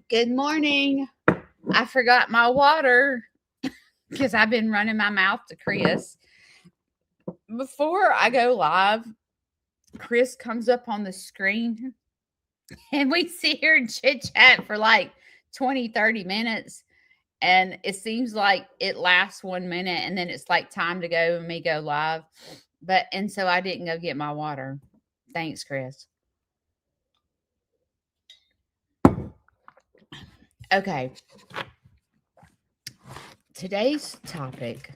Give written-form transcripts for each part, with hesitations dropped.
Good morning. I forgot my water because I've been running my mouth to Chris. Before I go live, Chris comes up on the screen and we sit here and chit chat for like 20, 30 minutes. And it seems like it lasts 1 minute and then it's like time to go and me go live. And so I didn't go get my water. Thanks, Chris. Okay. Today's topic,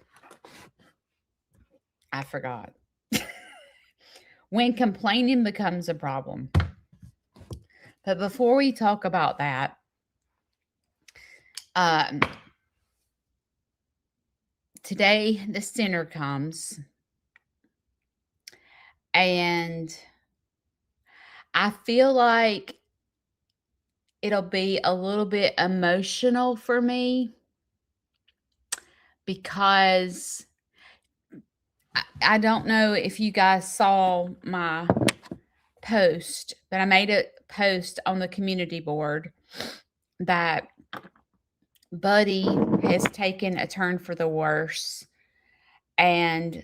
I forgot. When complaining becomes a problem. But before we talk about that, um, today the sinner comes, and I feel like it'll be a little bit emotional for me because I don't know if you guys saw my post, but I made a post on the community board that Buddy has taken a turn for the worse and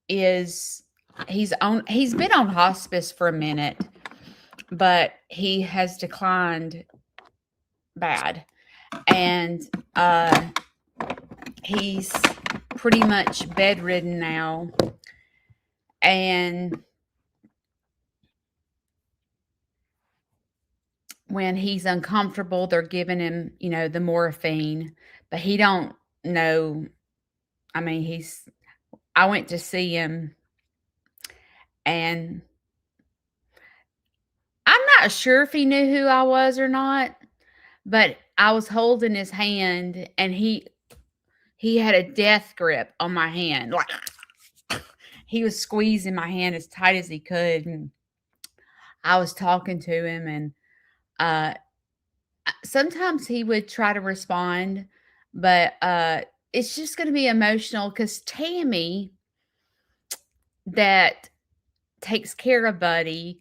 he's been on hospice for a minute, but he has declined bad. And he's pretty much bedridden now. And when he's uncomfortable, they're giving him, the morphine, but he don't know. I mean, I went to see him and I'm not sure if he knew who I was or not, but I was holding his hand and he had a death grip on my hand. Like he was squeezing my hand as tight as he could. And I was talking to him and sometimes he would try to respond, but it's just going to be emotional because Tammy, that takes care of Buddy,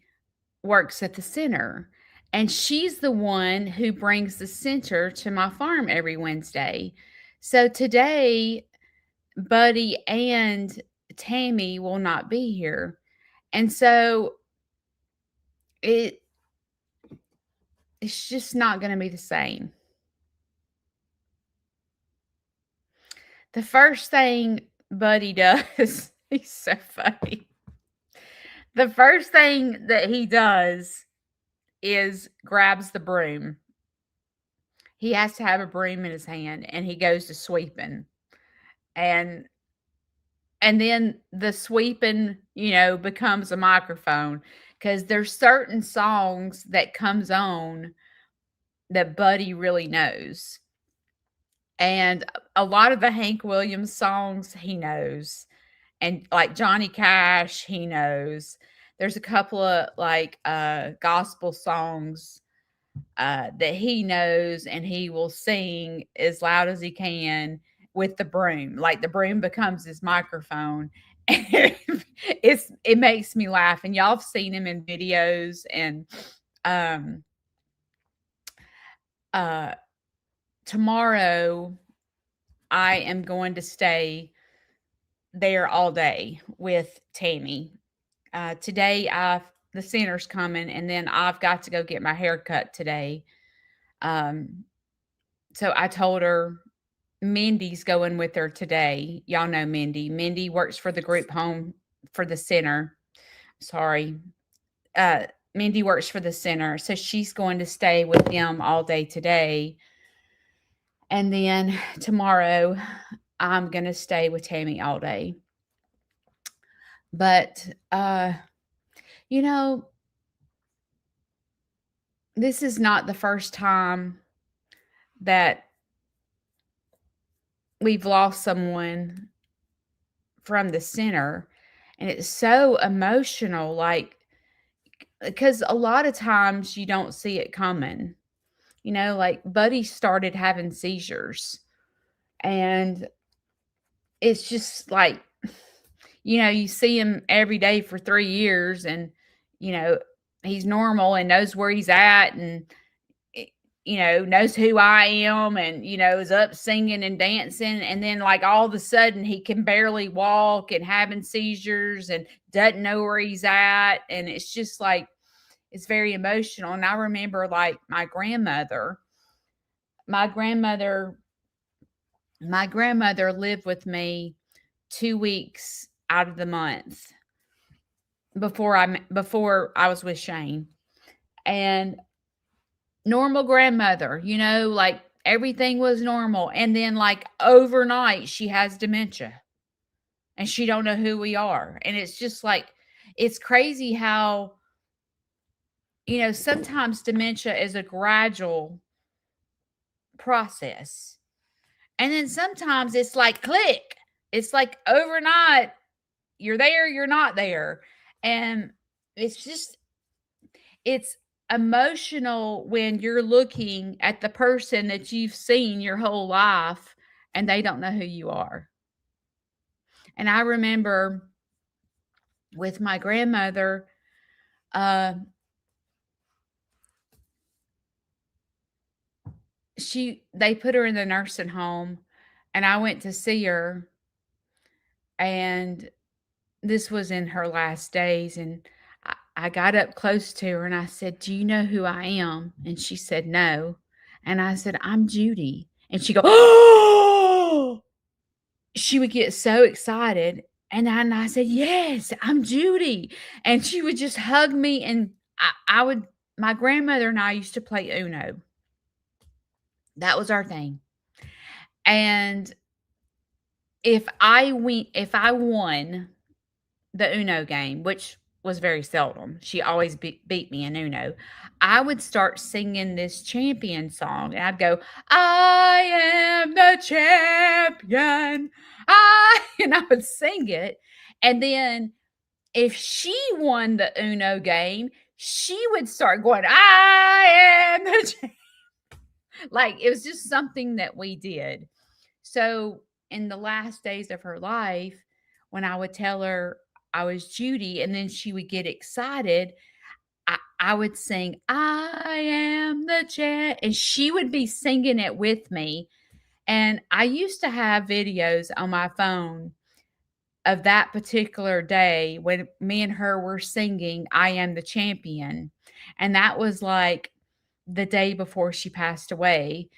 works at the center. And she's the one who brings the center to my farm every Wednesday. So today, Buddy and Tammy will not be here. And so it's just not going to be the same. The first thing Buddy does, he's so funny. The first thing that he does is grabs the broom. He has to have a broom in his hand and he goes to sweeping. And then the sweeping, becomes a microphone because there's certain songs that comes on that Buddy really knows. And a lot of the Hank Williams songs he knows. And like Johnny Cash, he knows. There's a couple of like gospel songs that he knows and he will sing as loud as he can with the broom. Like the broom becomes his microphone. It makes me laugh. And y'all have seen him in videos. And tomorrow I am going to stay there all day with Tammy. Today the center's coming and then I've got to go get my hair cut today. So I told her Mindy's going with her today. Y'all know Mindy. Mindy works for the group home for the center. Sorry. Mindy works for the center. So she's going to stay with them all day today. And then tomorrow I'm going to stay with Tammy all day. But, this is not the first time that we've lost someone from the center. And it's so emotional, like, because a lot of times you don't see it coming. Like Buddy started having seizures. And it's just like, you see him every day for 3 years and, he's normal and knows where he's at, and eh, knows who I am, and is up singing and dancing, and then like all of a sudden he can barely walk and having seizures and doesn't know where he's at, and it's just like it's very emotional. And I remember like my grandmother my grandmother lived with me 2 weeks out of the month before I was with Shane. And normal grandmother, like everything was normal, and then like overnight she has dementia and she don't know who we are. And it's just like it's crazy how sometimes dementia is a gradual process. And then sometimes it's like click. It's like overnight you're there, you're not there. And it's just it's emotional when you're looking at the person that you've seen your whole life and they don't know who you are. And I remember with my grandmother, uh, they put her in the nursing home, and I went to see her, and this was in her last days, and I got up close to her and I said, "Do you know who I am?" And she said, "No." And I said, "I'm Judy." And she go, "Oh!" She would get so excited. And I said, "Yes, I'm Judy." And she would just hug me. And my grandmother and I used to play Uno. That was our thing. And if I won the Uno game, which was very seldom, she always beat me in Uno, I would start singing this champion song. And I'd go, "I am the champion." And I would sing it. And then if she won the Uno game, she would start going, "I am the champion." Like it was just something that we did. So in the last days of her life, when I would tell her I was Judy and then she would get excited, I would sing, "I am the champ," and she would be singing it with me. And I used to have videos on my phone of that particular day when me and her were singing "I Am the Champion." And that was like the day before she passed away.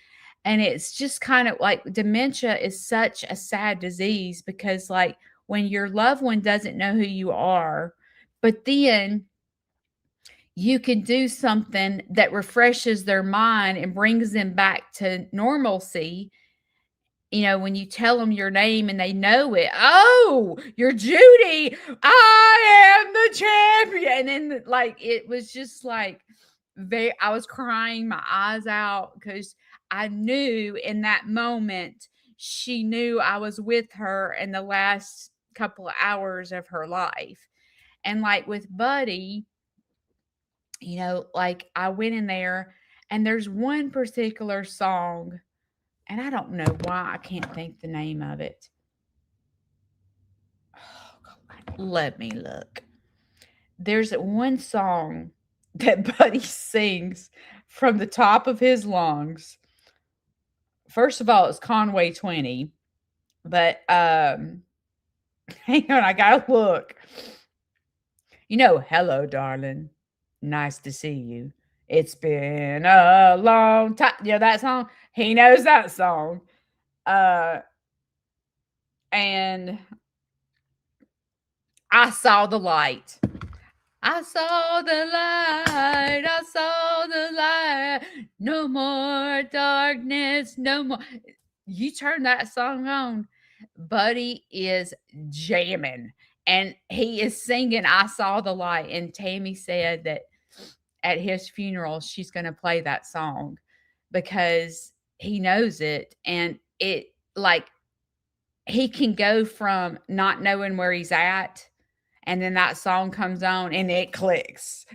And it's just kind of like dementia is such a sad disease because, like, when your loved one doesn't know who you are, but then you can do something that refreshes their mind and brings them back to normalcy. When you tell them your name and they know it, "Oh, you're Judy. I am the champion." And then, like, it was just like, I was crying my eyes out because I knew in that moment she knew I was with her in the last couple of hours of her life. And like with Buddy, like I went in there and there's one particular song, and I don't know why I can't think the name of it. Oh, God, let me look. There's one song that Buddy sings from the top of his lungs. First of all, it's Conway 20, but hang on, I gotta look. "Hello, darling. Nice to see you. It's been a long time." That song? He knows that song. Uh, and I saw the light. I saw the light. I saw the light. No more darkness. No more. You turn that song on, Buddy is jamming and he is singing "I Saw the Light." And Tammy said that at his funeral, she's going to play that song because he knows it. And it, like, he can go from not knowing where he's at, and then that song comes on and it clicks.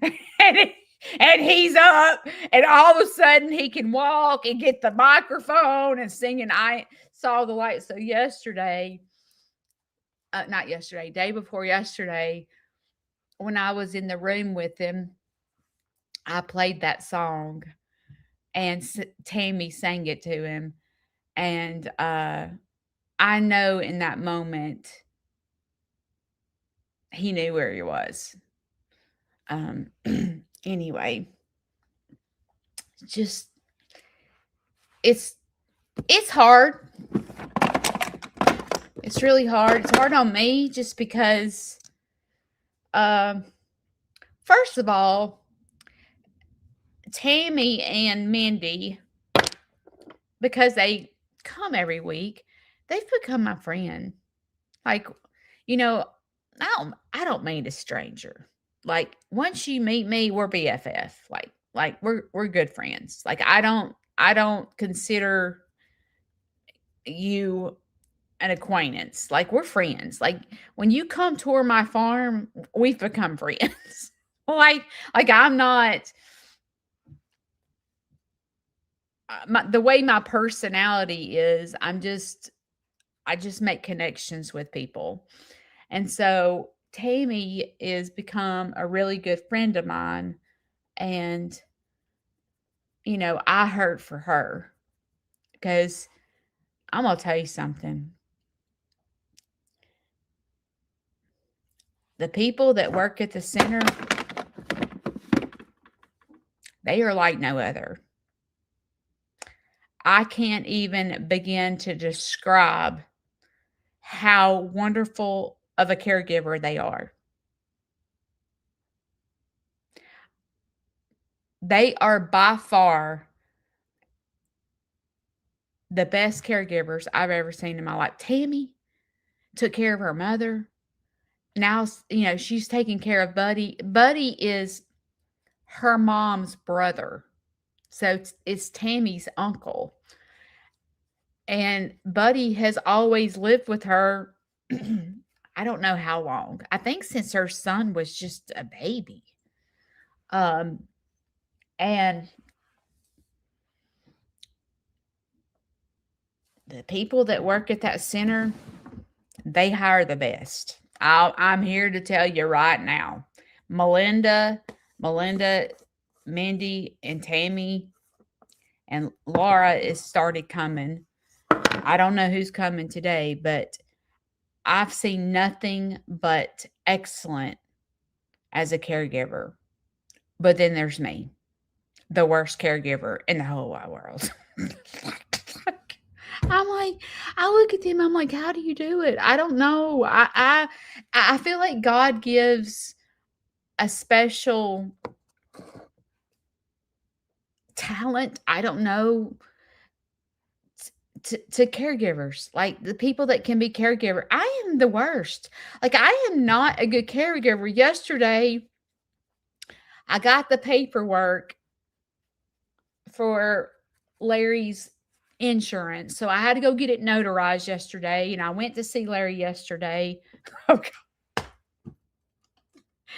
And he's up, and all of a sudden he can walk and get the microphone and sing, and "I Saw the Light." So yesterday, not yesterday, day before yesterday, when I was in the room with him, I played that song and Tammy sang it to him. And I know in that moment he knew where he was. Um, anyway, just it's it's hard. It's really hard. It's hard on me just because, um, first of all, Tammy and Mindy, because they come every week, they've become my friend. Like, you know, I don't mean a stranger. Like once you meet me, we're BFF. Like we're good friends. Like I don't consider you an acquaintance. Like we're friends. Like when you come tour my farm, we've become friends. like I'm not the way my personality is. I just make connections with people. And so Tammy is become a really good friend of mine. And, I hurt for her because I'm going to tell you something. The people that work at the center, they are like no other. I can't even begin to describe how wonderful of a caregiver they are. They are by far the best caregivers I've ever seen in my life. Tammy took care of her mother. Now, she's taking care of Buddy. Buddy is her mom's brother. So it's Tammy's uncle. And Buddy has always lived with her. I don't know how long. I think since her son was just a baby. Um, and the people that work at that center, they hire the best. I'm here to tell you right now. Melinda, Mindy, and Tammy and Laura is started coming. I don't know who's coming today, but I've seen nothing but excellent as a caregiver. But then there's me, the worst caregiver in the whole wide world. I'm like, I look at them, I'm like, how do you do it? I don't know. I feel like God gives a special talent, I don't know, to caregivers, like the people that can be caregiver. I am the worst. Like I am not a good caregiver. Yesterday, I got the paperwork for Larry's insurance. So I had to go get it notarized yesterday. And I went to see Larry yesterday. Okay.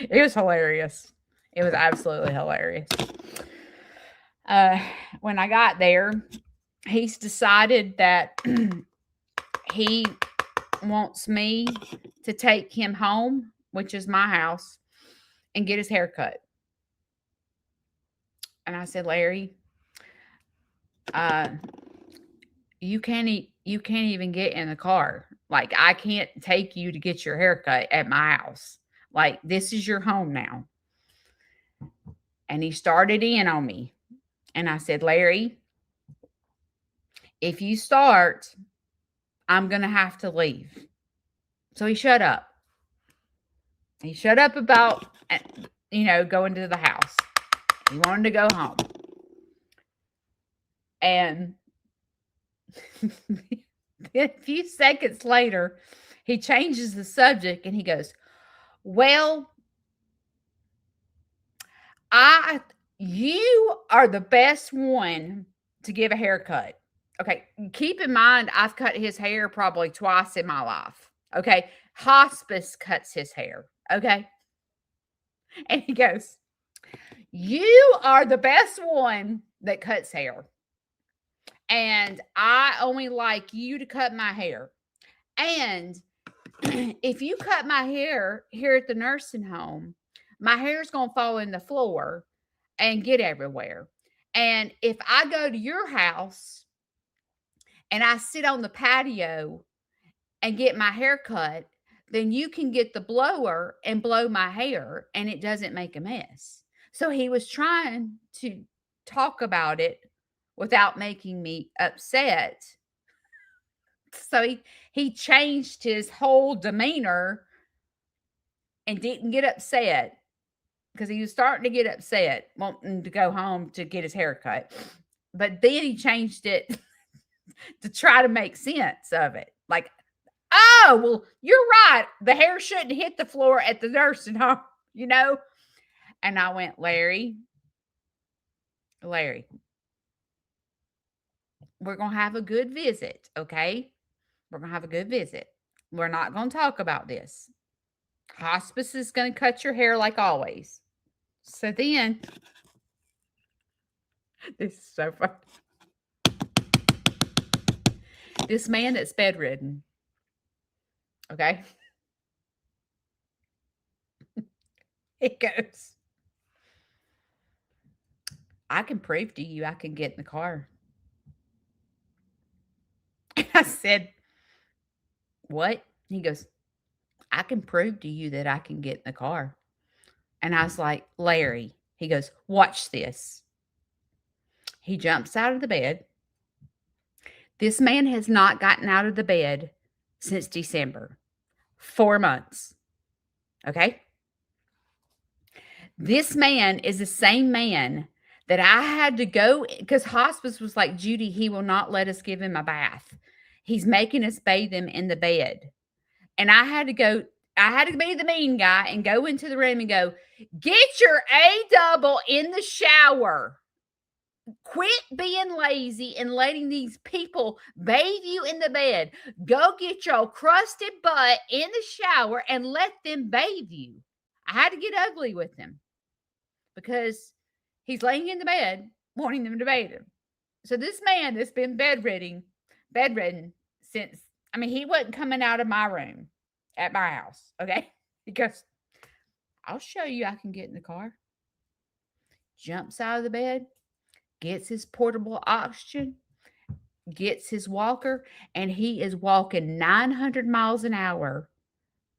It was hilarious. It was absolutely hilarious. When I got there, he's decided that he wants me to take him home, which is my house, and get his hair cut. And I said, Larry, you can't even get in the car. Like I can't take you to get your hair cut at my house. Like this is your home now. And he started in on me. And I said, Larry, if you start, I'm going to have to leave. So he shut up. He shut up about, going to the house. He wanted to go home. And a few seconds later, he changes the subject and he goes, well, you are the best one to give a haircut. Okay, keep in mind, I've cut his hair probably twice in my life. Okay, hospice cuts his hair. Okay, and he goes, you are the best one that cuts hair. And I only like you to cut my hair. And if you cut my hair here at the nursing home, my hair is going to fall in the floor and get everywhere. And if I go to your house and I sit on the patio and get my hair cut, then you can get the blower and blow my hair and it doesn't make a mess. So he was trying to talk about it without making me upset. So he changed his whole demeanor and didn't get upset because he was starting to get upset, wanting to go home to get his hair cut. But then he changed it to try to make sense of it. Like, oh, well, you're right. The hair shouldn't hit the floor at the nursing home, you know? And I went, Larry, we're going to have a good visit, okay? We're going to have a good visit. We're not going to talk about this. Hospice is going to cut your hair like always. So then, this is so funny. This man that's bedridden, okay? It goes, I can prove to you I can get in the car. And I said, what? He goes, I can prove to you that I can get in the car. And I was like, Larry, he goes, watch this. He jumps out of the bed. This man has not gotten out of the bed since December. 4 months. Okay? This man is the same man that I had to go because hospice was like, Judy, he will not let us give him a bath. He's making us bathe him in the bed. And I had to be the mean guy and go into the room and go, get your A double in the shower. Quit being lazy and letting these people bathe you in the bed. Go get your crusted butt in the shower and let them bathe you. I had to get ugly with him because he's laying in the bed wanting them to bathe him. So this man that's been bedridden since, he wasn't coming out of my room at my house, okay? Because I'll show you I can get in the car. Jumps out of the bed, gets his portable oxygen, gets his walker, and he is walking 900 miles an hour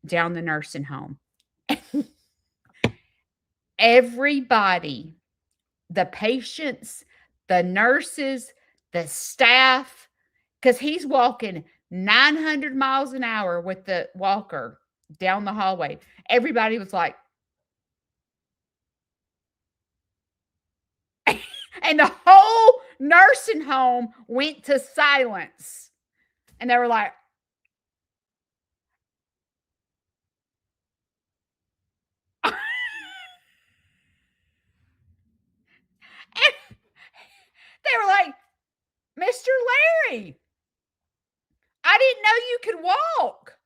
down the nursing home. Everybody, the patients, the nurses, the staff, because he's walking 900 miles an hour with the walker down the hallway. Everybody was like, and the whole nursing home went to silence. And they were like, they were like, Mr. Larry, I didn't know you could walk.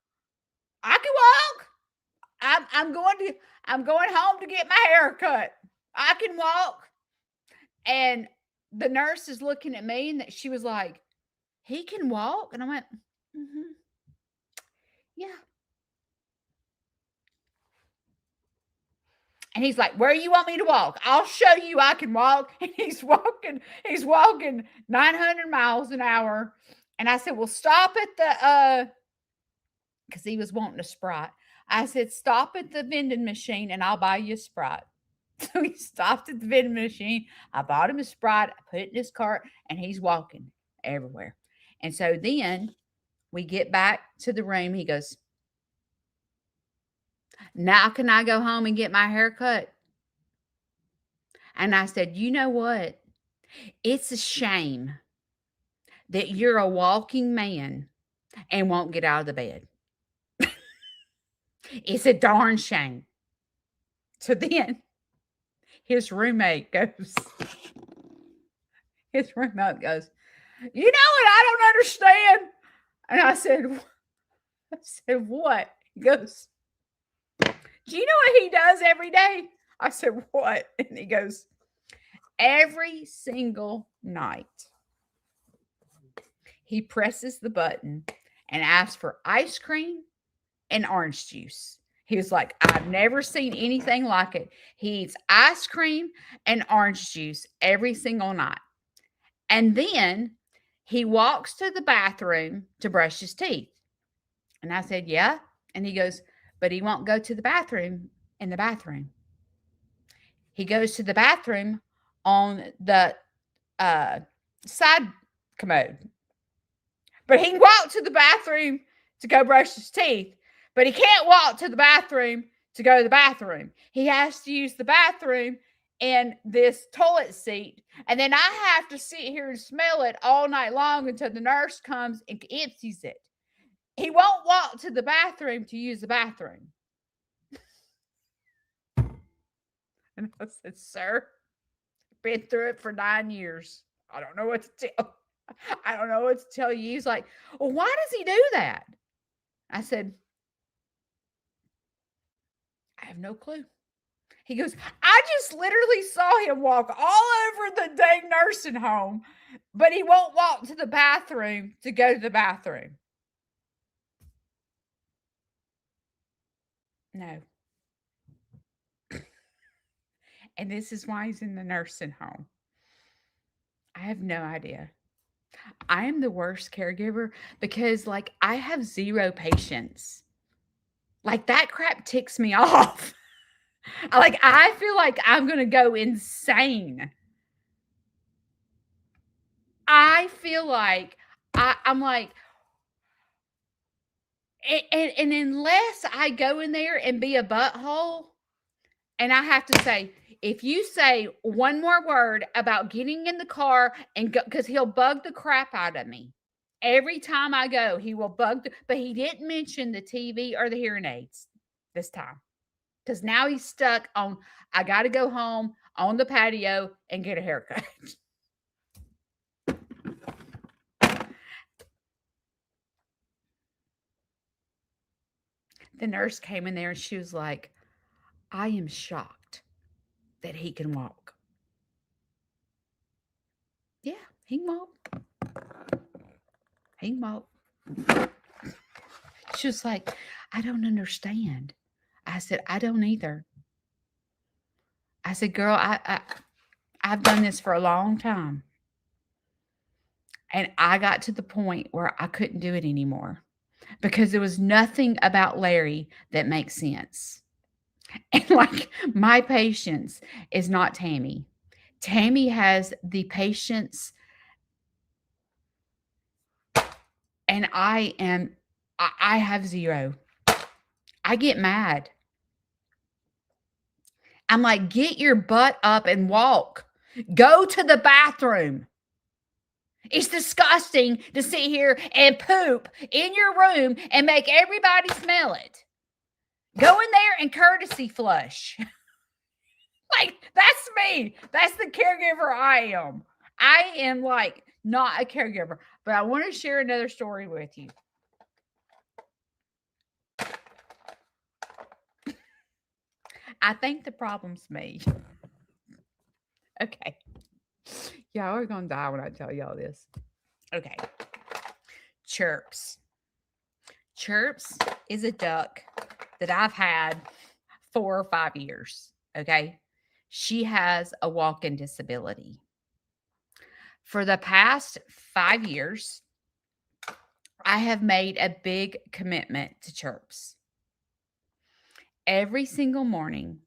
I can walk. I'm going home to get my hair cut. I can walk. And the nurse is looking at me and she was like, he can walk? And I went, mm-hmm. Yeah. And he's like, where you want me to walk? I'll show you I can walk. And he's walking 900 miles an hour. And I said, well, stop at the, because he was wanting a Sprite. I said, stop at the vending machine and I'll buy you a Sprite. So he stopped at the vending machine. I bought him a Sprite. I put it in his cart and he's walking everywhere. And so then we get back to the room. He goes, now can I go home and get my hair cut? And I said, you know what? It's a shame that you're a walking man and won't get out of the bed. It's a darn shame. So then his roommate goes, you know what? I don't understand. And I said, what? He goes, do you know what he does every day? I said, what? And he goes, every single night, he presses the button and asks for ice cream and orange juice. He was like, I've never seen anything like it. He eats ice cream and orange juice every single night. And then he walks to the bathroom to brush his teeth. And I said, yeah. And he goes, but he won't go to the bathroom in the bathroom. He goes to the bathroom on the uh, side commode. But he can walk to the bathroom to go brush his teeth, but he can't walk to the bathroom to go to the bathroom. He has to use the bathroom in this toilet seat, and then I have to sit here and smell it all night long until the nurse comes and empties it. He won't walk to the bathroom to use the bathroom. And I said, sir, I've been through it for 9 years. I don't know what to tell. I don't know what to tell you. He's like, well, why does he do that? I said, I have no clue. He goes, I just literally saw him walk all over the dang nursing home, but he won't walk to the bathroom to go to the bathroom. No. And this is why he's in the nursing home. I have no idea. I am the worst caregiver because, like, I have zero patience. Like, that crap ticks me off. Like, I feel like I'm going to go insane. I feel like I'm like, and unless I go in there and be a butthole, and I have to say, if you say one more word about getting in the car and go, because he'll bug the crap out of me. Every time I go, he will bug, but he didn't mention the TV or the hearing aids this time. Because now he's stuck on, I got to go home on the patio and get a haircut. The nurse came in there and she was like, I am shocked that he can walk. Yeah, he can walk. He can walk. She was like, I don't understand. I said, I don't either. I said, girl, I've done this for a long time. And I got to the point where I couldn't do it anymore because there was nothing about Larry that makes sense. And like, my patience is not Tammy. Tammy has the patience, and I have zero. I get mad. I'm like, get your butt up and walk. Go to the bathroom. It's disgusting to sit here and poop in your room and make everybody smell it. Go in there and courtesy flush. Like, that's me. That's the caregiver I am. I am like not a caregiver, but I want to share another story with you. I think the problem's me. Okay. Y'all are going to die when I tell y'all this. Okay. Chirps. Chirps is a duck that I've had 4 or 5 years. Okay. She has a walking disability. For the past 5 years, I have made a big commitment to Chirps. Every single morning,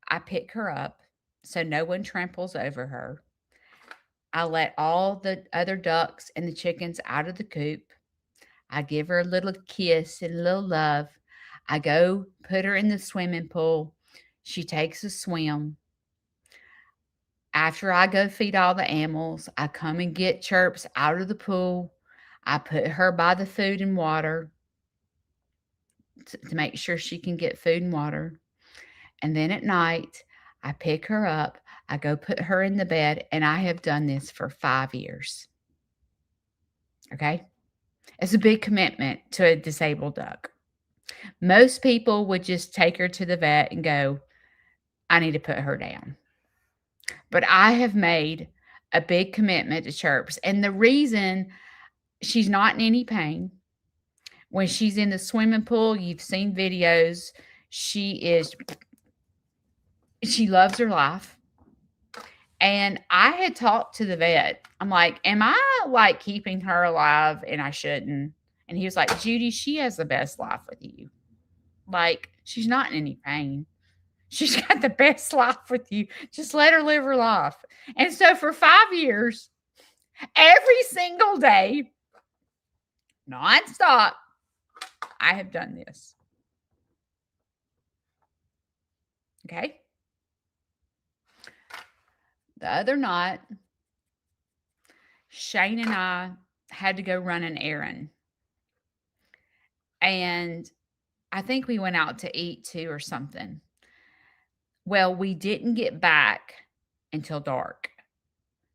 I pick her up so no one tramples over her. I let all the other ducks and the chickens out of the coop. I give her a little kiss and a little love. I go put her in the swimming pool. She takes a swim. After I go feed all the animals, I come and get Chirps out of the pool. I put her by the food and water to make sure she can get food and water. And then at night, I pick her up. I go put her in the bed, and I have done this for 5 years. Okay? It's a big commitment to a disabled duck. Most people would just take her to the vet and go, I need to put her down. But I have made a big commitment to Chirps. And the reason she's not in any pain, When she's in the swimming pool, you've seen videos. She she loves her life. And I had talked to the vet. I'm like, am I like keeping her alive and I shouldn't? And he was like, Judy, she has the best life with you. Like, she's not in any pain. She's got the best life with you. Just let her live her life. And so for 5 years, every single day, nonstop, I have done this. Okay. The other night, Shane and I had to go run an errand. And I think we went out to eat too or something. Well, we didn't get back until dark.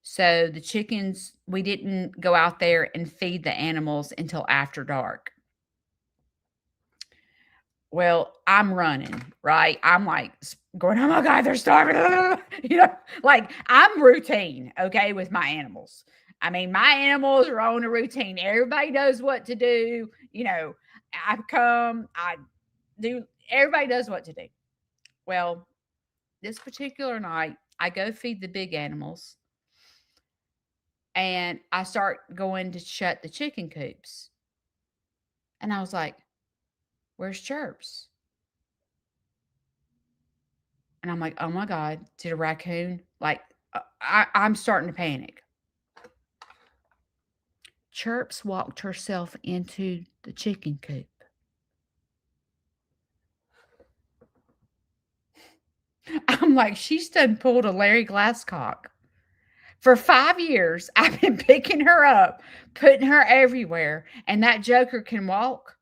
So the chickens, we didn't go out there and feed the animals until after dark. Well, I'm running, right? I'm like going, oh my God, they're starving. Like I'm routine, okay, with my animals. I mean, my animals are on a routine. Everybody knows what to do. I do, everybody knows what to do. Well, this particular night, I go feed the big animals and I start going to shut the chicken coops. And I was like, where's Chirps? And I'm like, oh my God, did a raccoon? Like, I'm starting to panic. Chirps walked herself into the chicken coop. I'm like, she's done pulled a Larry Glasscock. For 5 years, I've been picking her up, putting her everywhere, and that joker can walk.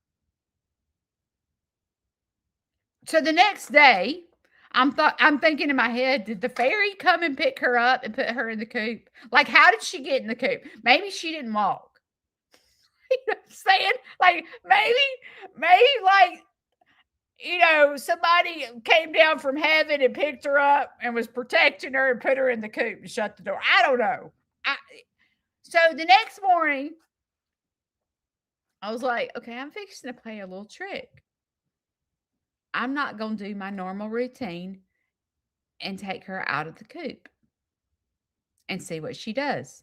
So the next day, I'm thinking in my head, did the fairy come and pick her up and put her in the coop? Like, how did she get in the coop? Maybe she didn't walk. You know what I'm saying? Like, maybe like, somebody came down from heaven and picked her up and was protecting her and put her in the coop and shut the door. I don't know. So the next morning, I was like, okay, I'm fixing to play a little trick. I'm not going to do my normal routine and take her out of the coop and see what she does.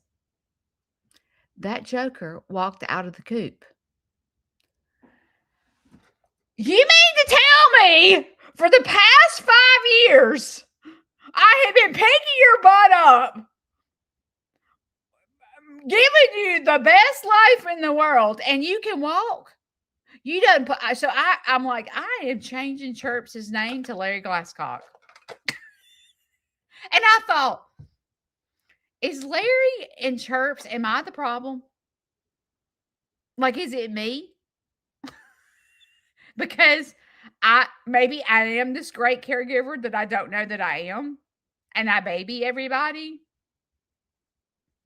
That joker walked out of the coop. You mean to tell me for the past 5 years, I have been picking your butt up, giving you the best life in the world, and you can walk? You don't put, so I'm like, I am changing Chirp's name to Larry Glasscock. And I thought, is Larry and Chirps, am I the problem? Like, is it me? Because maybe I am this great caregiver that I don't know that I am, and I baby everybody.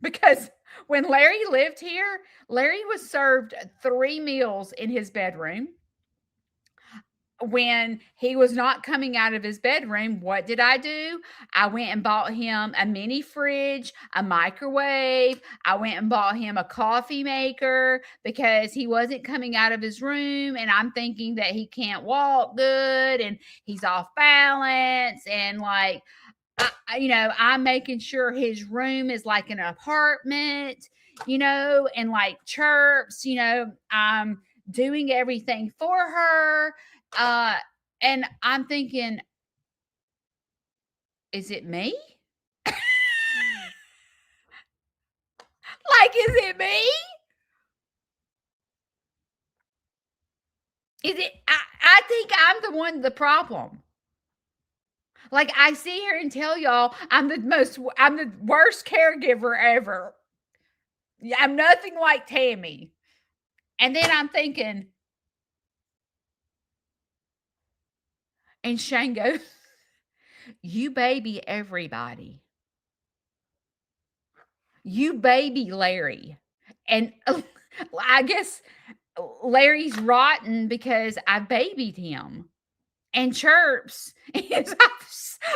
Because when Larry lived here, Larry was served 3 meals in his bedroom. When he was not coming out of his bedroom, what did I do? I went and bought him a mini fridge, a microwave. I went and bought him a coffee maker because he wasn't coming out of his room. And I'm thinking that he can't walk good and he's off balance. And like, I'm making sure his room is like an apartment, and like Chirps, I'm doing everything for her. And I'm thinking, is it me? Like, is it me? Is it, I think I'm the one, the problem. Like, I sit here and tell y'all I'm the worst caregiver ever. I'm nothing like Tammy. And then I'm thinking, and Shane goes, you baby everybody. You baby Larry. And I guess Larry's rotten because I babied him. And Chirps is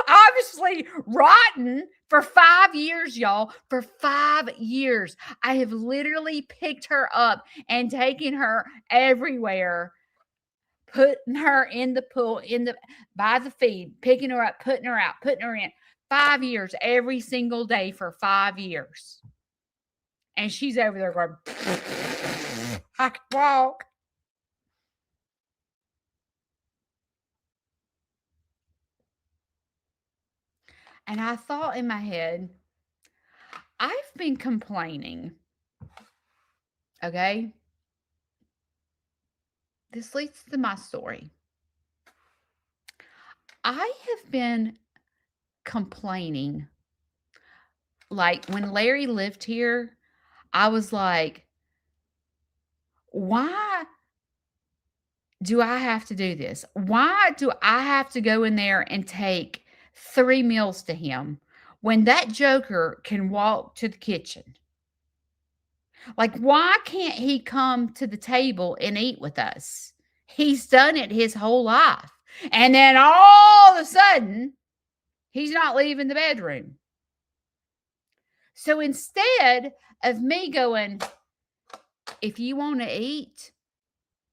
obviously rotten for 5 years, y'all. For 5 years. I have literally picked her up and taken her everywhere, putting her in the pool, by the feed, picking her up, putting her out, putting her in. 5 years, every single day for 5 years. And she's over there going, I can walk. And I thought in my head, I've been complaining. Okay. This leads to my story. I have been complaining. Like when Larry lived here, I was like, why do I have to do this? Why do I have to go in there and take 3 meals to him when that joker can walk to the kitchen? Like, why can't he come to the table and eat with us? He's done it his whole life. And then all of a sudden, he's not leaving the bedroom. So instead of me going, if you want to eat,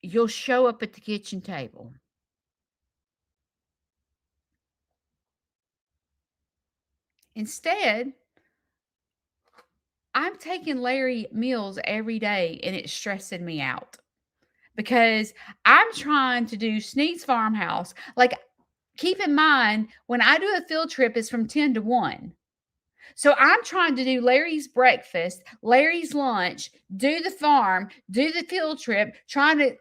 you'll show up at the kitchen table. Instead, I'm taking Larry meals every day and it's stressing me out because I'm trying to do Sneed's Farmhouse. Like, keep in mind, when I do a field trip, it's from 10 to 1. So I'm trying to do Larry's breakfast, Larry's lunch, do the farm, do the field trip, trying to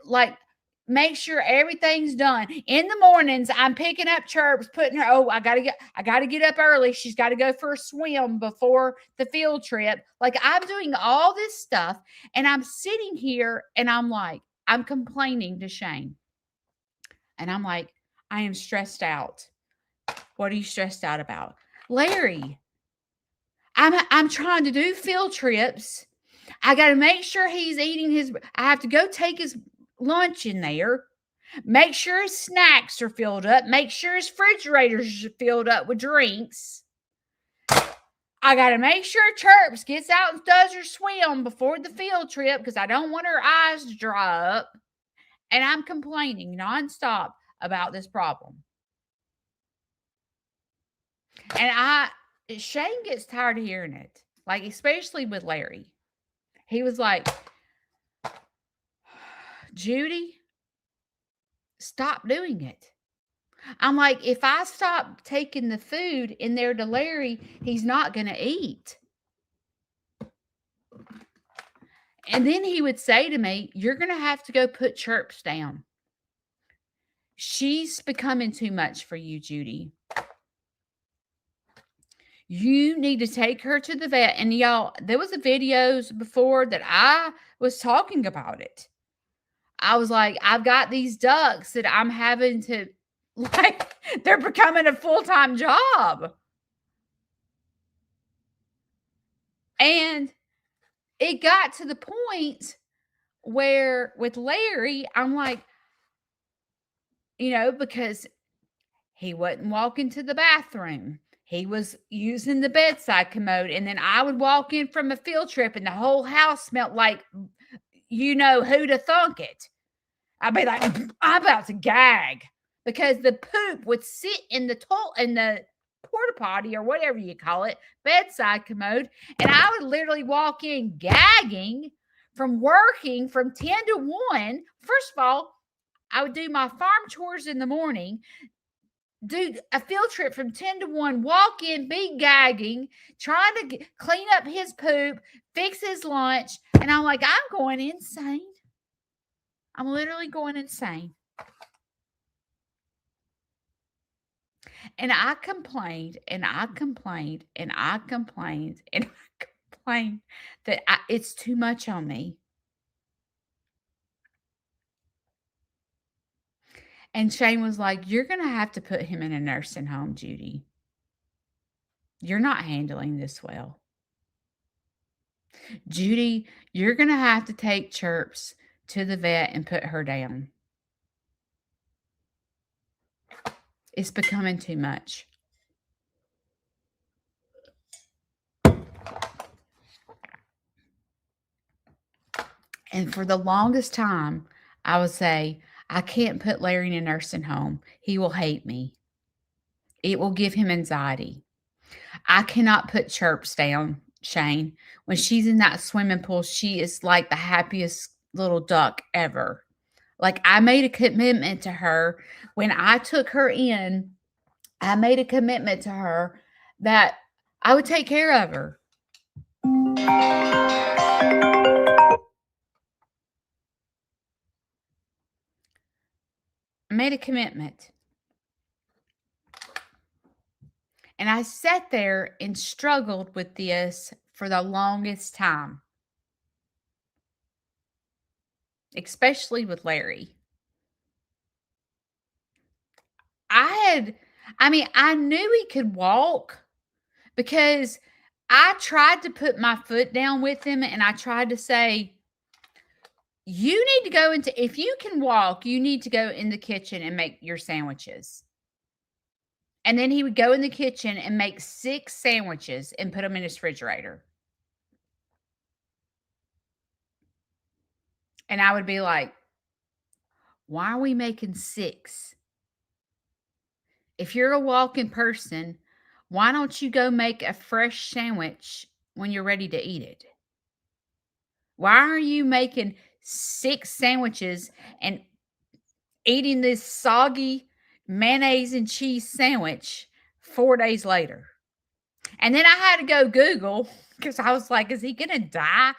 make sure everything's done. In the mornings, I'm picking up Chirps, putting her, I gotta get up early. She's got to go for a swim before the field trip. Like, I'm doing all this stuff and I'm sitting here and I'm complaining to Shane. And I'm like, I am stressed out. What are you stressed out about? Larry, I'm trying to do field trips. I got to make sure he's eating I have to go take his lunch in there. Make sure his snacks are filled up. Make sure his refrigerators are filled up with drinks. I got to make sure Chirps gets out and does her swim before the field trip because I don't want her eyes to dry up. And I'm complaining nonstop about this problem. And Shane gets tired of hearing it, like, especially with Larry. He was like, Judy, stop doing it. I'm like, if I stop taking the food in there to Larry, he's not going to eat. And then he would say to me, you're going to have to go put Chirps down. She's becoming too much for you, Judy. You need to take her to the vet. And y'all, there was a videos before that I was talking about it. I was like, I've got these ducks that I'm having to, they're becoming a full-time job. And it got to the point where with Larry, I'm like, because he wasn't walking to the bathroom. He was using the bedside commode. And then I would walk in from a field trip and the whole house smelled like, who to thunk it. I'd be like, I'm about to gag because the poop would sit in the porta potty or whatever you call it, bedside commode. And I would literally walk in gagging from working from 10 to 1. First of all, I would do my farm chores in the morning, do a field trip from 10 to 1, walk in, be gagging, trying to clean up his poop, fix his lunch. And I'm like, I'm going insane. I'm literally going insane. And I complained and I complained and I complained and I complained that it's too much on me. And Shane was like, you're going to have to put him in a nursing home, Judy. You're not handling this well. Judy, you're going to have to take Chirps to the vet and put her down. It's becoming too much. And for the longest time, I would say, I can't put Larry in a nursing home. He will hate me. It will give him anxiety. I cannot put Chirps down, Shane. When she's in that swimming pool, she is like the happiest little duck ever. Like, I made a commitment to her when I took her in. I made a commitment to her that I would take care of her. I made a commitment. And I sat there and struggled with this for the longest time, especially with Larry. I had, I mean, I knew he could walk because I tried to put my foot down with him and I tried to say, you need to go into, if you can walk, you need to go in the kitchen and make your sandwiches. And then he would go in the kitchen and make 6 sandwiches and put them in his refrigerator. And I would be like, why are we making 6? If you're a walking person, why don't you go make a fresh sandwich when you're ready to eat it? Why are you making 6 sandwiches and eating this soggy mayonnaise and cheese sandwich 4 days later? And then I had to go Google because I was like, is he going to die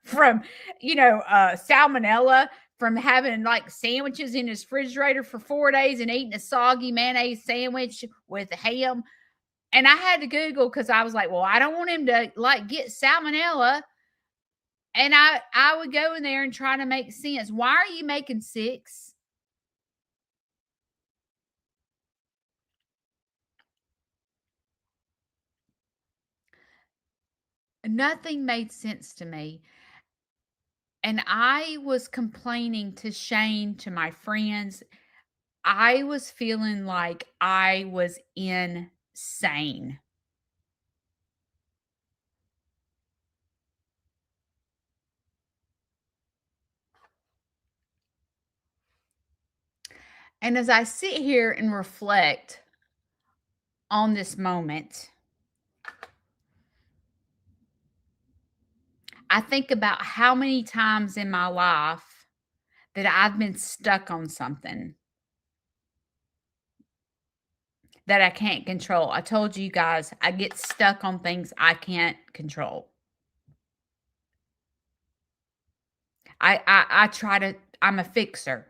from, salmonella from having like sandwiches in his refrigerator for 4 days and eating a soggy mayonnaise sandwich with ham? And I had to Google because I was like, well, I don't want him to like get salmonella. And I would go in there and try to make sense. Why are you making 6? Nothing made sense to me. And I was complaining to Shane, to my friends. I was feeling like I was insane. And as I sit here and reflect on this moment, I think about how many times in my life that I've been stuck on something that I can't control. I told you guys, I get stuck on things I can't control. I try to, I'm a fixer.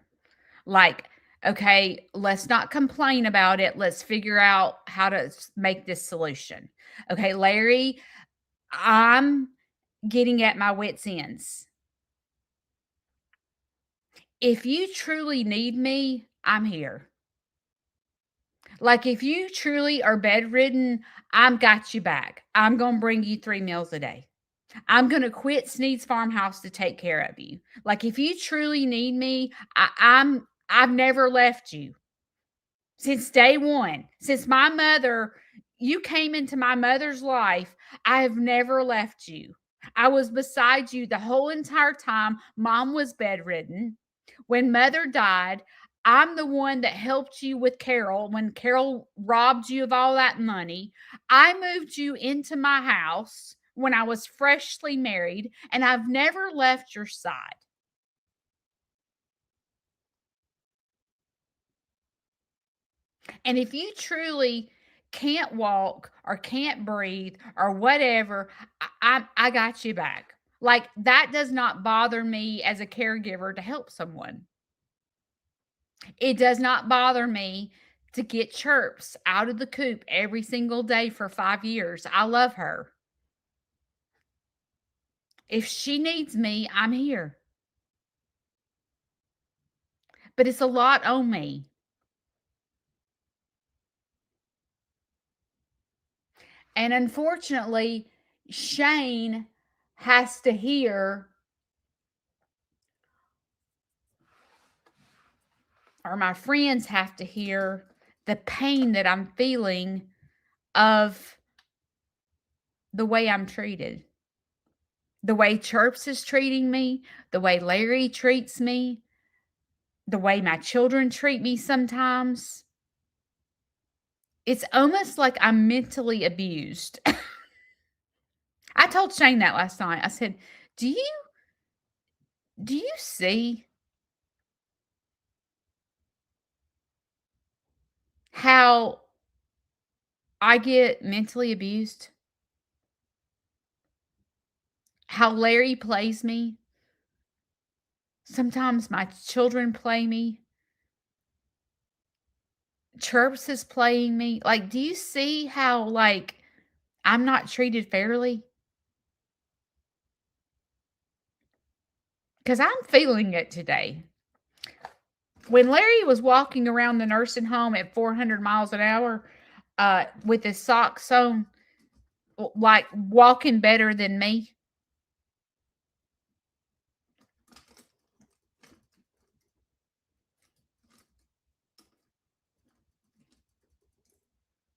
Like, okay, let's not complain about it. Let's figure out how to make this solution. Okay, Larry, I'm getting at my wits' ends. If you truly need me, I'm here. Like, if you truly are bedridden, I'm got you back. I'm going to bring you 3 meals a day. I'm going to quit Sneed's Farmhouse to take care of you. Like, if you truly need me, I've never left you since day one. Since my mother, you came into my mother's life, I have never left you. I was beside you the whole entire time mom was bedridden. When mother died, I'm the one that helped you with Carol when Carol robbed you of all that money. I moved you into my house when I was freshly married, and I've never left your side. And if you truly can't walk or can't breathe or whatever, I got you back. Like, that does not bother me as a caregiver to help someone. It does not bother me to get Chirps out of the coop every single day for 5 years. I love her. If she needs me, I'm here. But it's a lot on me. And unfortunately, Shane has to hear, or my friends have to hear, the pain that I'm feeling of the way I'm treated, the way Chirps is treating me, the way Larry treats me, the way my children treat me sometimes. It's almost like I'm mentally abused. I told Shane that last night. I said, "Do you see how I get mentally abused? How Larry plays me? Sometimes my children play me. Chirps is playing me. Like, do you see how, like, I'm not treated fairly? Because I'm feeling it today. When Larry was walking around the nursing home at 400 miles an hour with his socks on, like walking better than me,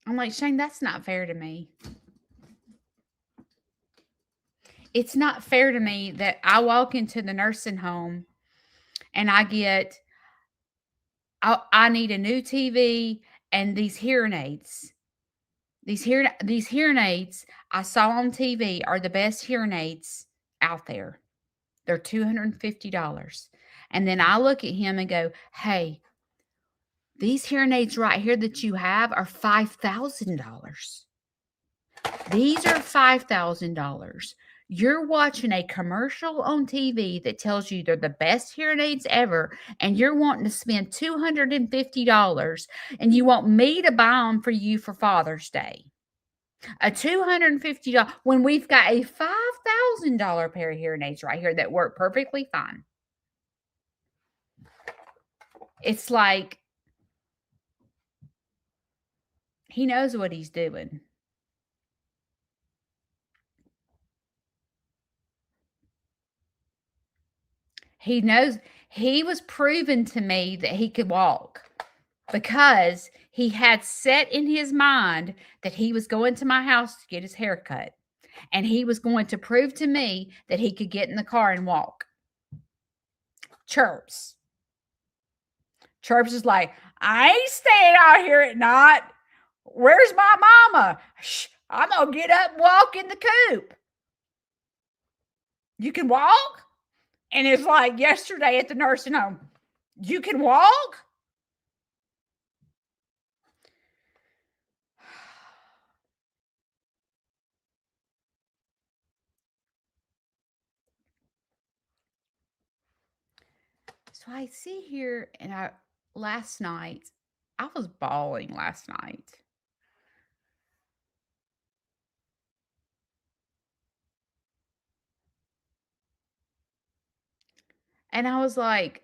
I'm like, Shane, that's not fair to me. It's not fair to me that I walk into the nursing home and I need a new TV and these hearing aids. These hearing aids I saw on TV are the best hearing aids out there. They're $250. And then I look at him and go, "Hey, these hearing aids right here that you have are $5,000. These are $5,000. You're watching a commercial on TV that tells you they're the best hearing aids ever, and you're wanting to spend $250, and you want me to buy them for you for Father's Day. A $250 when we've got a $5,000 pair of hearing aids right here that work perfectly fine." It's like he knows what he's doing. He knows he was proven to me that he could walk because he had set in his mind that he was going to my house to get his hair cut. And he was going to prove to me that he could get in the car and walk. Chirps. Chirps is like, "I ain't staying out here at night. Where's my mama? Shh, I'm going to get up and walk in the coop. You can walk?" And it's like yesterday at the nursing home, "You can walk?" So I see here, and last night, I was bawling last night. And I was like,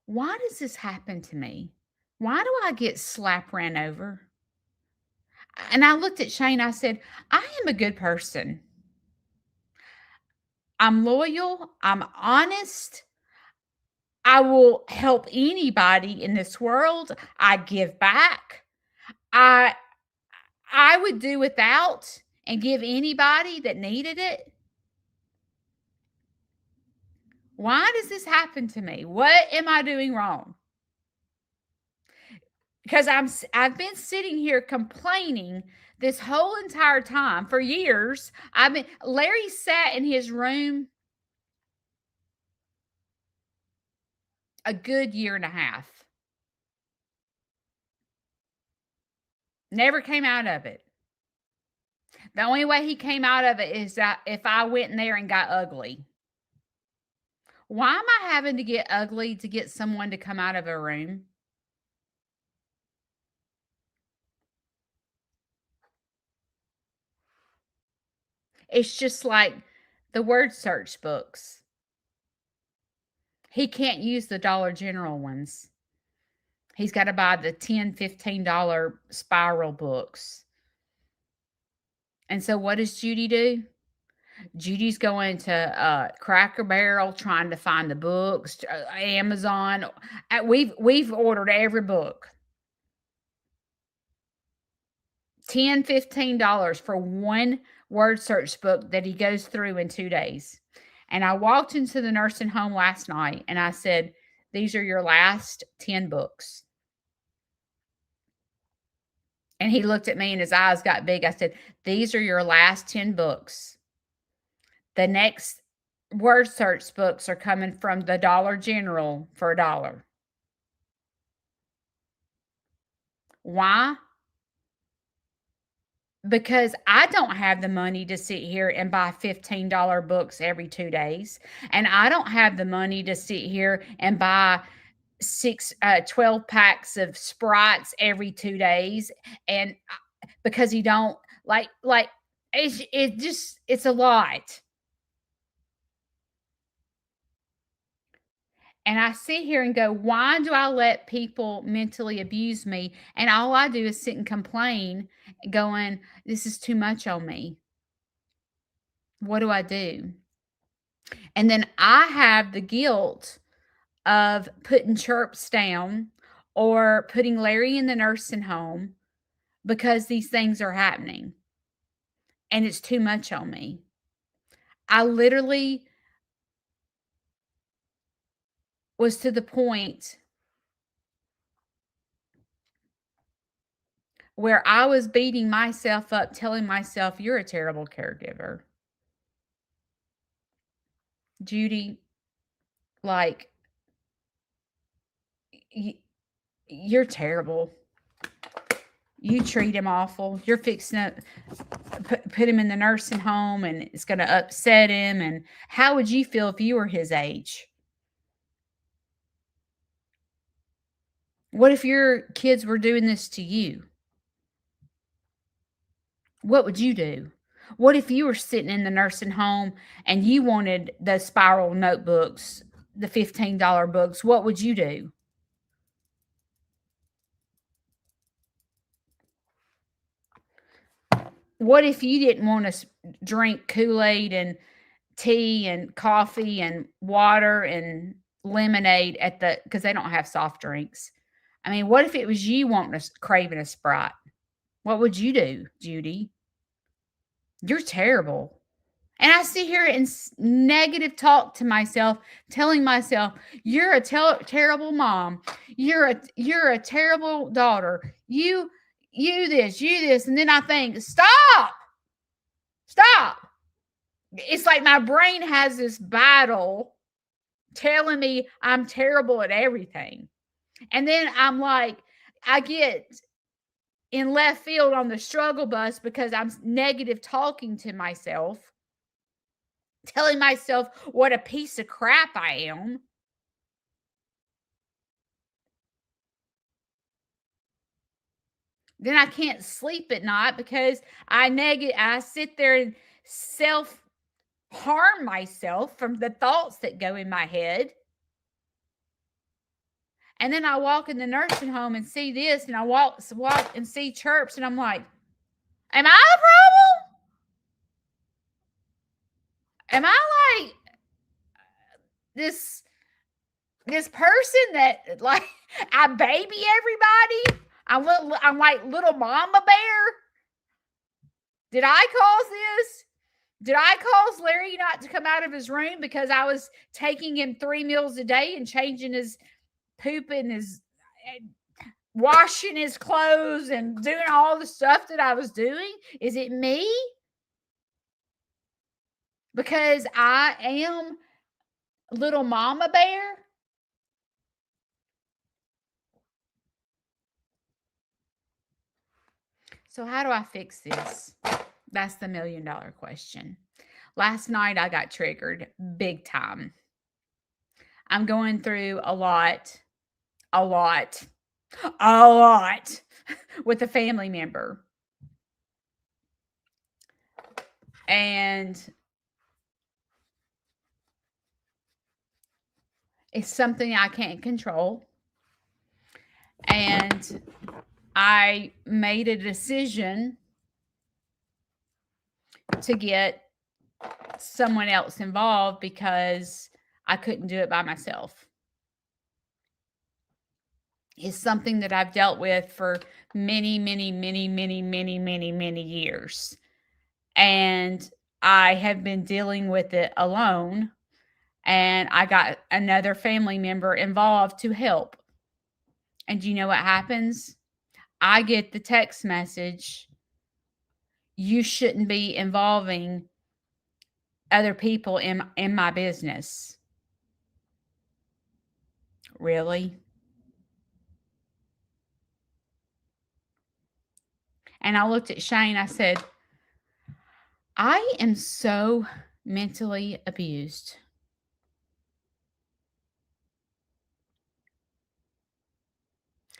why does this happen to me? Why do I get slap ran over? And I looked at Shane, I said, I am a good person. I'm loyal, I'm honest. I will help anybody in this world. I give back. I I would do without and give anybody that needed it. Why does this happen to me? What am I doing wrong? Because I've been sitting here complaining this whole entire time for years. Larry sat in his room a good year and a half. Never came out of it. The only way he came out of it is that if I went in there and got ugly. Why am I having to get ugly to get someone to come out of a room? It's just like the word search books. He can't use the Dollar General ones. He's got to buy the $10, $15 spiral books. And so what does Judy do? Judy's going to Cracker Barrel trying to find the books, Amazon. We've ordered every book. $10, $15 for one word search book that he goes through in 2 days. And I walked into the nursing home last night and I said, "These are your last 10 books." And he looked at me and his eyes got big. I said, "These are your last 10 books. The next word search books are coming from the Dollar General for $1." Why? Because I don't have the money to sit here and buy $15 books every 2 days. And I don't have the money to sit here and buy 12 packs of Sprites every 2 days. And because he don't like it's a lot. And I sit here and go, why do I let people mentally abuse me? And all I do is sit and complain, going, this is too much on me. What do I do? And then I have the guilt of putting Chirps down or putting Larry in the nursing home because these things are happening. And it's too much on me. I literally was to the point where I was beating myself up, telling myself, you're a terrible caregiver. Judy, like, you're terrible. You treat him awful. You're fixing to put him in the nursing home and it's going to upset him. And how would you feel if you were his age? What if your kids were doing this to you? What would you do? What if you were sitting in the nursing home and you wanted the spiral notebooks, the $15 books? What would you do? What if you didn't want to drink Kool-Aid and tea and coffee and water and lemonade at the because they don't have soft drinks? I mean, what if it was you wanting craving a Sprite? What would you do, Judy? You're terrible. And I sit here and negative talk to myself, telling myself, "You're a terrible mom. You're a terrible daughter. You this," and then I think, stop. It's like my brain has this battle telling me I'm terrible at everything, and then I'm like, I get in left field on the struggle bus because I'm negative talking to myself, telling myself what a piece of crap I am. Then I can't sleep at night because I sit there and self harm myself from the thoughts that go in my head. And then I walk in the nursing home and see this, and I walk and see Chirps, and I'm like, am I the problem? Am I like this person that like I baby everybody? I'm like little mama bear. Did I cause this? Did I cause Larry not to come out of his room because I was taking him 3 meals a day and changing his poop and his washing his clothes and doing all the stuff that I was doing? Is it me? Because I am little mama bear? So how do I fix this? That's the $1,000,000 question. Last night I got triggered big time. I'm going through a lot with a family member. And it's something I can't control. And I made a decision to get someone else involved because I couldn't do it by myself. is something that I've dealt with for many, many, many, many, many, many, many years. And I have been dealing with it alone. And I got another family member involved to help. And do you know what happens? I get the text message, you shouldn't be involving other people in my business. Really? And I looked at Shane, I said, I am so mentally abused.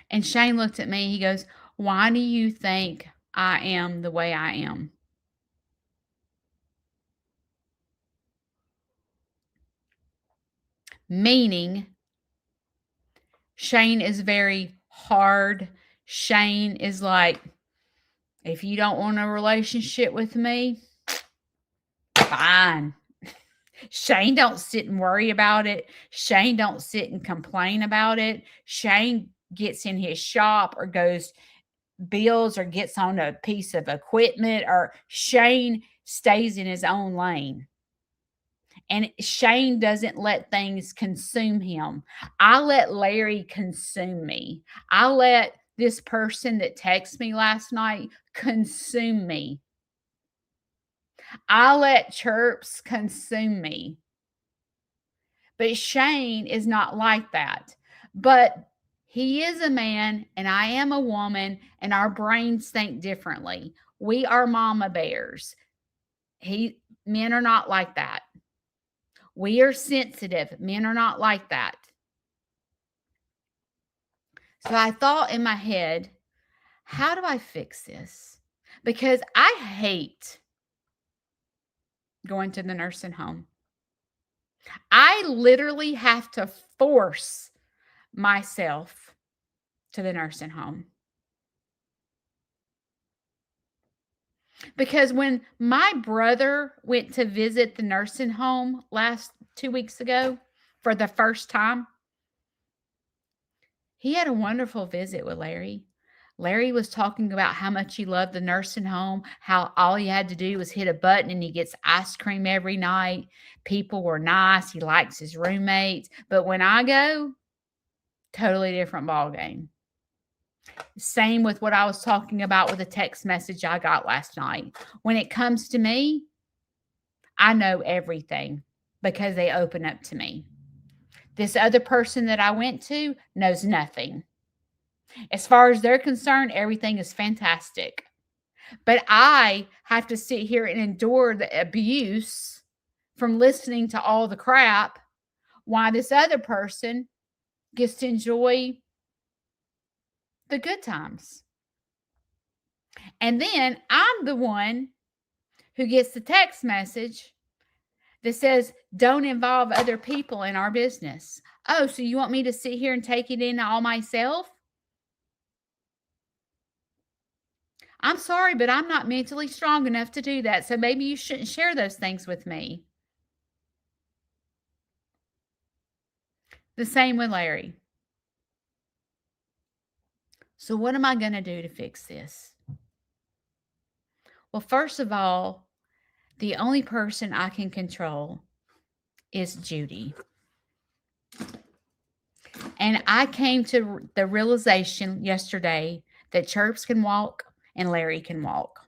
And Shane looked at me, he goes, why do you think I am the way I am? Meaning, Shane is very hard. Shane is like, if you don't want a relationship with me, fine. Shane don't sit and worry about it. Shane don't sit and complain about it. Shane gets in his shop or goes builds or gets on a piece of equipment, or Shane stays in his own lane. And Shane doesn't let things consume him. I let Larry consume me. I let this person that texted me last night consume me. I let chirps consume me. But Shane is not like that. But he is a man and I am a woman, and our brains think differently. We are mama bears. Men are not like that. We are sensitive. Men are not like that. So I thought in my head, how do I fix this? Because I hate going to the nursing home. I literally have to force myself to the nursing home. Because when my brother went to visit the nursing home last 2 weeks ago for the first time, he had a wonderful visit with Larry. Larry was talking about how much he loved the nursing home, how all he had to do was hit a button and he gets ice cream every night. People were nice. He likes his roommates. But when I go, totally different ball game. Same with what I was talking about with the text message I got last night. When it comes to me, I know everything because they open up to me. This other person that I went to knows nothing. As far as they're concerned, everything is fantastic. But I have to sit here and endure the abuse from listening to all the crap, while this other person gets to enjoy the good times. And then I'm the one who gets the text message that says, don't involve other people in our business. Oh, so you want me to sit here and take it in all myself? I'm sorry, but I'm not mentally strong enough to do that. So maybe you shouldn't share those things with me. The same with Larry. So, what am I going to do to fix this? Well, first of all, the only person I can control is Judy. And I came to the realization yesterday that Chirps can walk and Larry can walk.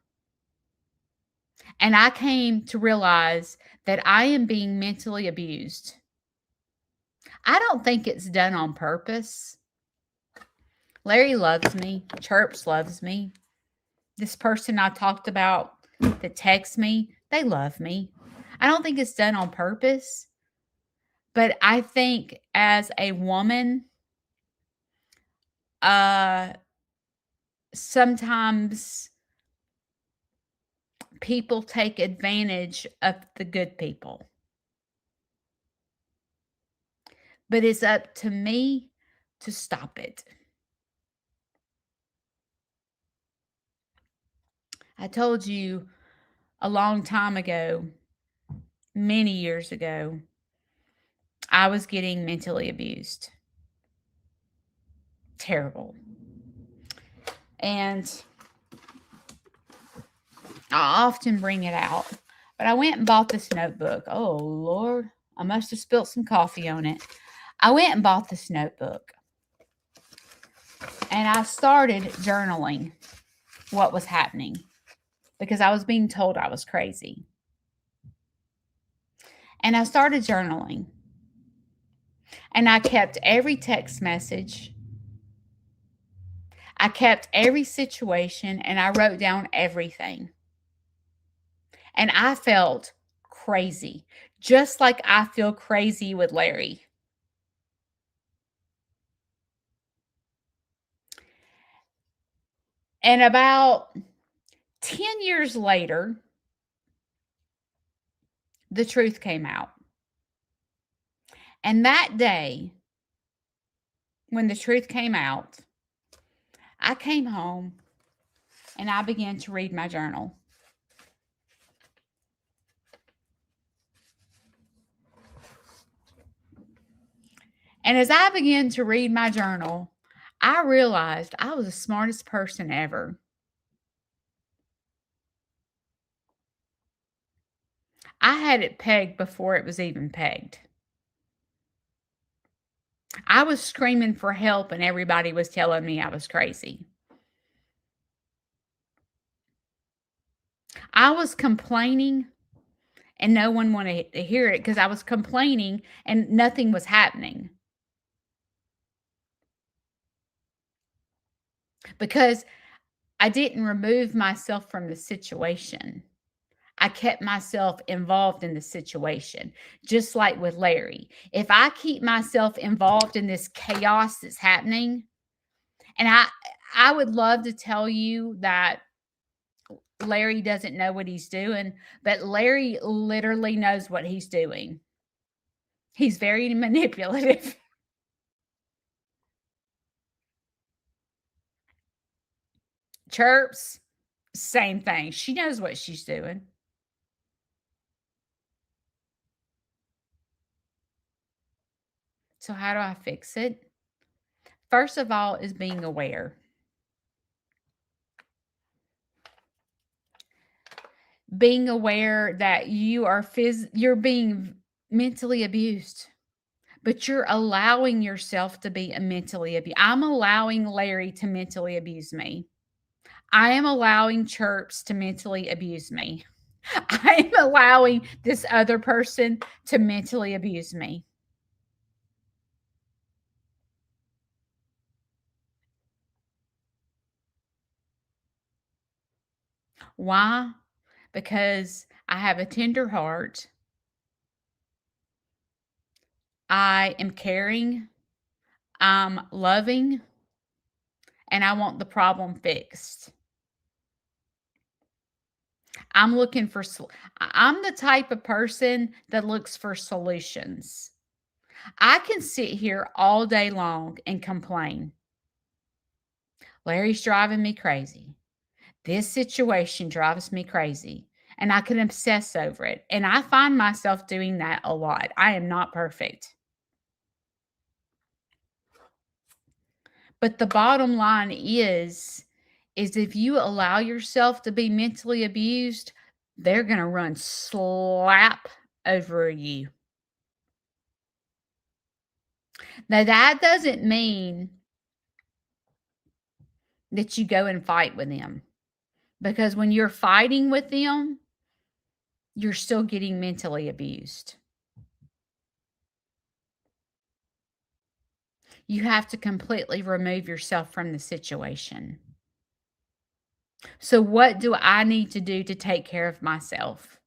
And I came to realize that I am being mentally abused. I don't think it's done on purpose. Larry loves me. Chirps loves me. This person I talked about that texts me, they love me. I don't think it's done on purpose. But I think as a woman, sometimes people take advantage of the good people. But it's up to me to stop it. I told you a long time ago, many years ago, I was getting mentally abused. Terrible. And I often bring it out. But I went and bought this notebook. Oh, Lord. I must have spilt some coffee on it. I went and bought this notebook. And I started journaling what was happening because I was being told I was crazy. And I started journaling. And I kept every text message. I kept every situation and I wrote down everything. And I felt crazy, just like I feel crazy with Larry. And about 10 years later, the truth came out. And that day, when the truth came out, I came home and I began to read my journal. And as I began to read my journal, I realized I was the smartest person ever. I had it pegged before it was even pegged. I was screaming for help and everybody was telling me I was crazy. I was complaining and no one wanted to hear it because I was complaining and nothing was happening. Because I didn't remove myself from the situation. I kept myself involved in the situation, just like with Larry. If I keep myself involved in this chaos that's happening, and I would love to tell you that Larry doesn't know what he's doing, but Larry literally knows what he's doing. He's very manipulative. Chirps, same thing. She knows what she's doing. So how do I fix it? First of all is being aware. Being aware that you're being mentally abused, but you're allowing yourself to be mentally abused. I'm allowing Larry to mentally abuse me. I am allowing Chirps to mentally abuse me. I am allowing this other person to mentally abuse me. Why? Because I have a tender heart. I am caring. I'm loving. And I want the problem fixed. I'm looking for I'm the type of person that looks for solutions. I can sit here all day long and complain. Larry's driving me crazy. This situation drives me crazy. And I can obsess over it. And I find myself doing that a lot. I am not perfect. But the bottom line is if you allow yourself to be mentally abused, they're going to run slap over you. Now, that doesn't mean that you go and fight with them, because when you're fighting with them, you're still getting mentally abused. You have to completely remove yourself from the situation. So, what do I need to do to take care of myself?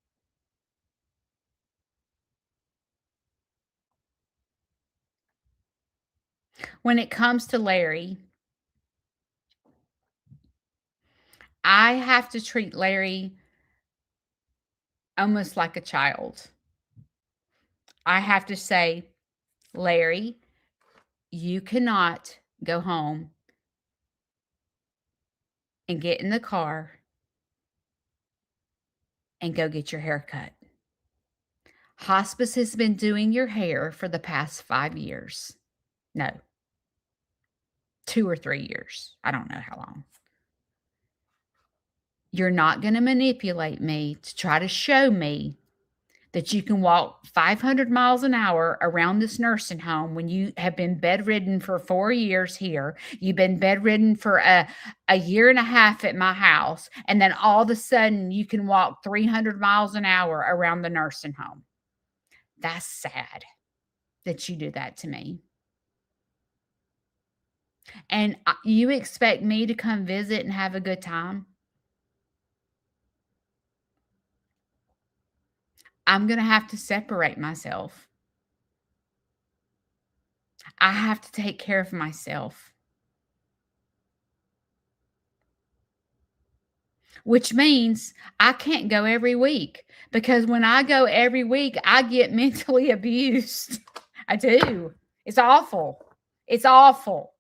When it comes to Larry, I have to treat Larry almost like a child. I have to say, Larry, you cannot go home and get in the car and go get your hair cut. Hospice has been doing your hair for the past 5 years. No. 2 or 3 years. I don't know how long. You're not going to manipulate me to try to show me that you can walk 500 miles an hour around this nursing home when you have been bedridden for 4 years here. You've been bedridden for a year and a half at my house. And then all of a sudden you can walk 300 miles an hour around the nursing home. That's sad that you do that to me. And you expect me to come visit and have a good time? I'm going to have to separate myself. I have to take care of myself. Which means I can't go every week, because when I go every week, I get mentally abused. I do. It's awful. It's awful.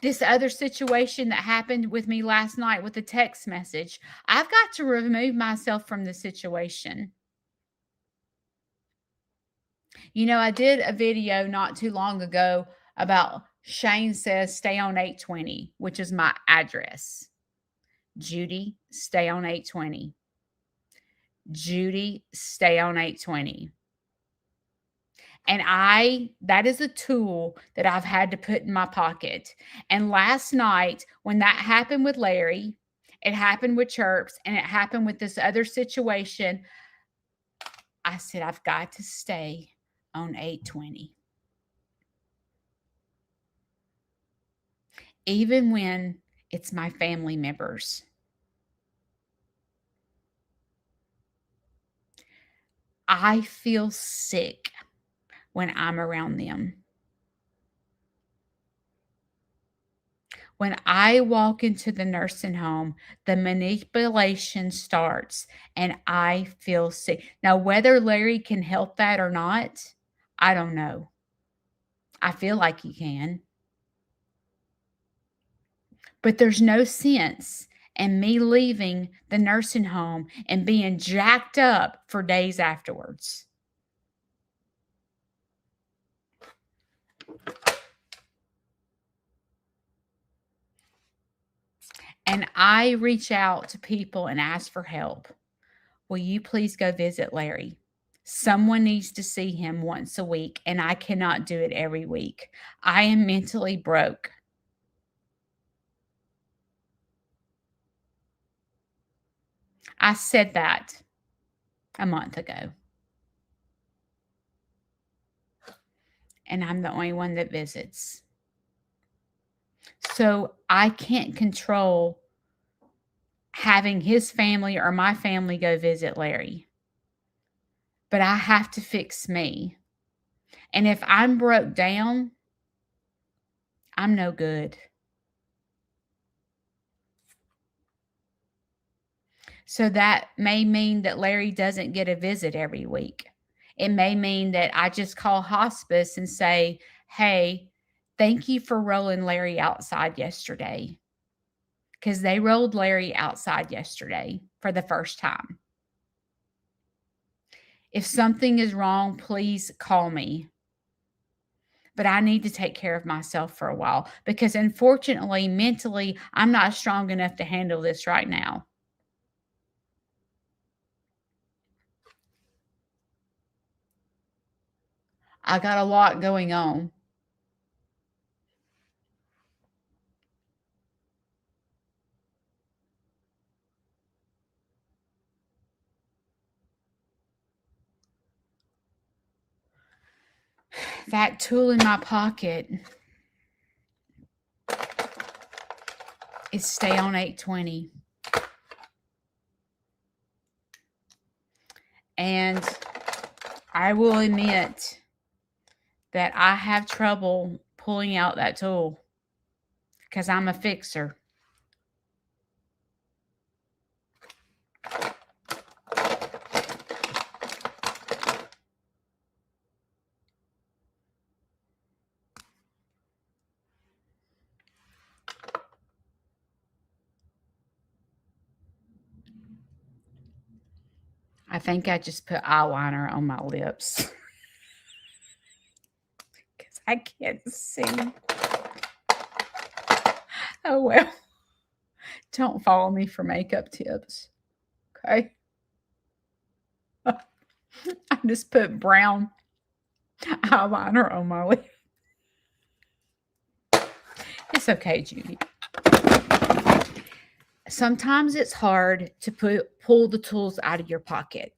This other situation that happened with me last night with the text message, I've got to remove myself from the situation. You know, I did a video not too long ago about Shane says stay on 820, which is my address. Judy, stay on 820. Judy, stay on 820. And that is a tool that I've had to put in my pocket. And last night, when that happened with Larry, it happened with Chirps, and it happened with this other situation, I said, I've got to stay on 820. Even when it's my family members. I feel sick when I'm around them. When I walk into the nursing home, the manipulation starts and I feel sick. Now, whether Larry can help that or not, I don't know. I feel like he can. But there's no sense in me leaving the nursing home and being jacked up for days afterwards. And I reach out to people and ask for help. Will you please go visit Larry? Someone needs to see him once a week, and I cannot do it every week. I am mentally broke. I said that a month ago. And I'm the only one that visits. So I can't control having his family or my family go visit Larry. But I have to fix me. And if I'm broke down, I'm no good. So that may mean that Larry doesn't get a visit every week. It may mean that I just call hospice and say, hey, thank you for rolling Larry outside yesterday. Because they rolled Larry outside yesterday for the first time. If something is wrong, please call me. But I need to take care of myself for a while, because unfortunately, mentally, I'm not strong enough to handle this right now. I got a lot going on. That tool in my pocket is stay on 820. And I will admit that I have trouble pulling out that tool because I'm a fixer. I think I just put eyeliner on my lips because I can't see. Oh, well. Don't follow me for makeup tips. Okay. I just put brown eyeliner on my lip. It's okay, Judy. Sometimes it's hard to pull the tools out of your pocket.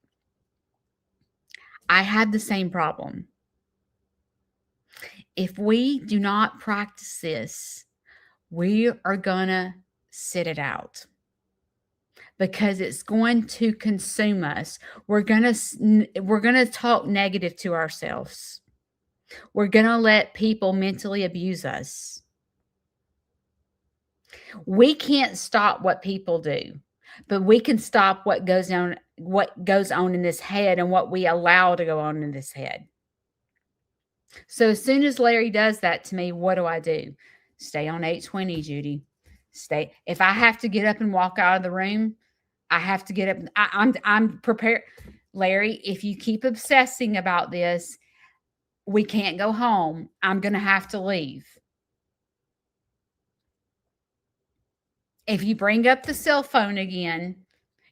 I had the same problem. If we do not practice this, we are going to sit it out because it's going to consume us. We're going to talk negative to ourselves. We're going to let people mentally abuse us. We can't stop what people do, but we can stop what goes on in this head and what we allow to go on in this head. So as soon as Larry does that to me, what do? Stay on 820, Judy. Stay. If I have to get up and walk out of the room, I have to get up. I'm prepared. Larry, if you keep obsessing about this, we can't go home. I'm going to have to leave. If you bring up the cell phone again,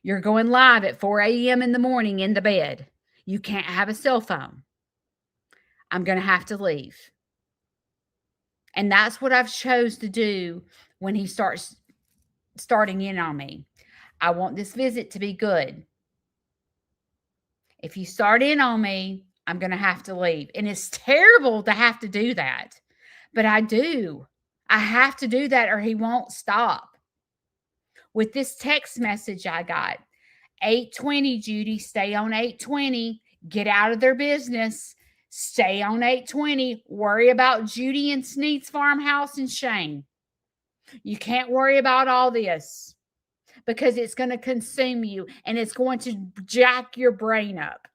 you're going live at 4 a.m. in the morning in the bed. You can't have a cell phone. I'm going to have to leave. And that's what I've chose to do when he starting in on me. I want this visit to be good. If you start in on me, I'm going to have to leave. And it's terrible to have to do that. But I do. I have to do that or he won't stop. With this text message I got, 820, Judy, stay on 820. Get out of their business. Stay on 820. Worry about Judy and Sneed's farmhouse and Shane. You can't worry about all this because it's going to consume you and it's going to jack your brain up.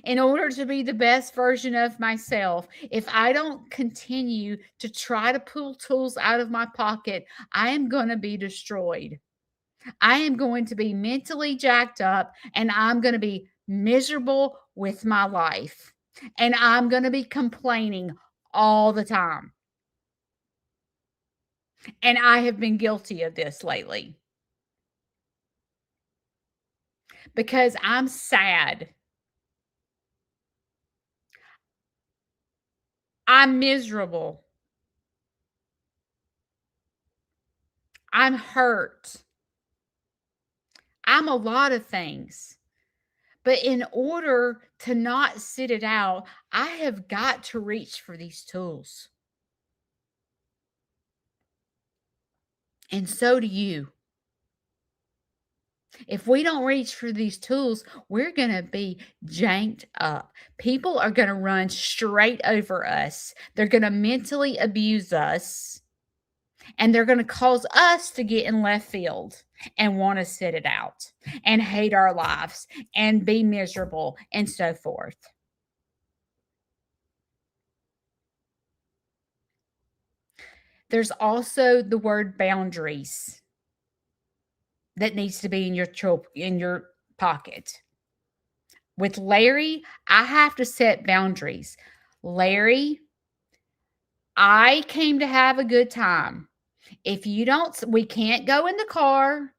In order to be the best version of myself, if I don't continue to try to pull tools out of my pocket, I am going to be destroyed. I am going to be mentally jacked up and I'm going to be miserable with my life. And I'm going to be complaining all the time. And I have been guilty of this lately. Because I'm sad. I'm miserable. I'm hurt. I'm a lot of things. But in order to not sit it out, I have got to reach for these tools. And so do you. If we don't reach for these tools, we're going to be janked up. People are going to run straight over us. They're going to mentally abuse us. And they're going to cause us to get in left field and want to sit it out and hate our lives and be miserable and so forth. There's also the word boundaries that needs to be in your pocket. With Larry, I have to set boundaries. Larry, I came to have a good time. If you don't, we can't go in the car.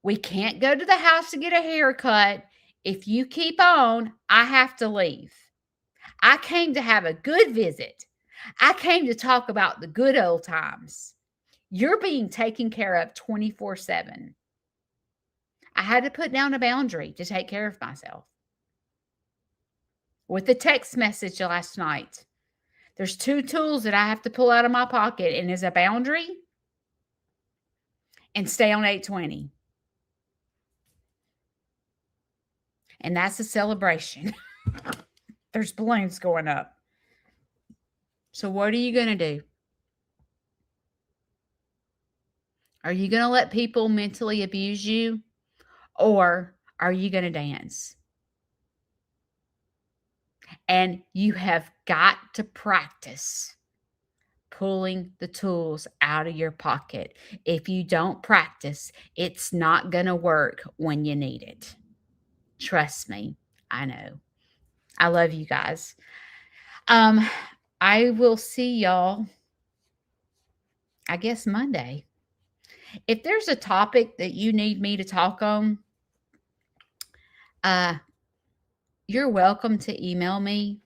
We can't go to the house to get a haircut. If you keep on, I have to leave. I came to have a good visit. I came to talk about the good old times. You're being taken care of 24/7. I had to put down a boundary to take care of myself. With the text message last night, there's 2 tools that I have to pull out of my pocket, and is a boundary and stay on 820. And that's a celebration. There's balloons going up. So what are you going to do? Are you going to let people mentally abuse you? Or are you going to dance? And you have got to practice pulling the tools out of your pocket. If you don't practice, it's not going to work when you need it. Trust me, I know. I love you guys. Um, I will see y'all, I guess, Monday. If there's a topic that you need me to talk on, uh, you're welcome to email me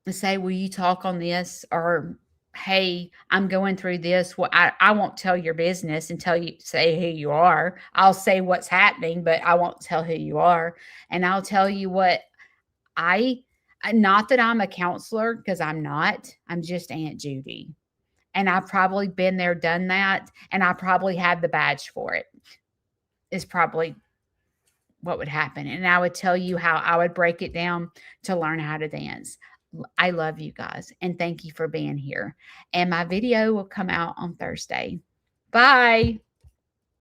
and say, will you talk on this? Or, hey, I'm going through this. Well, I won't tell your business and tell you, say who you are. I'll say what's happening, but I won't tell who you are. And I'll tell you what not that I'm a counselor, because I'm not. I'm just Aunt Judy. And I've probably been there, done that. And I probably have the badge for it, is probably what would happen. And I would tell you how I would break it down to learn how to dance. I love you guys and thank you for being here. And my video will come out on Thursday. Bye.